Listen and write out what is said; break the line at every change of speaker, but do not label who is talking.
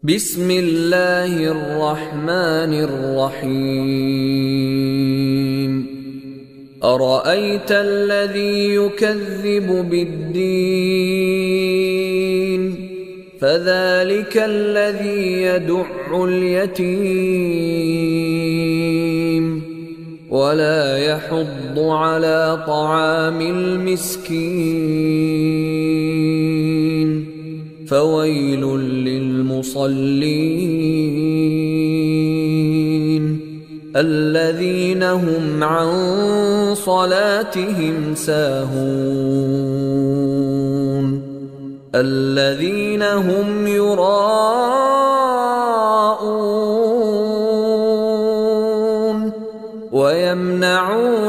بسم الله الرحمن الرحيم أرأيت الذي يكذب بالدين فذلك الذي يدع اليتيم ولا يحض على طعام المسكين فويل للمصلين الذين هم عن صلاتهم ساهون الذين هم يراءون ويمنعون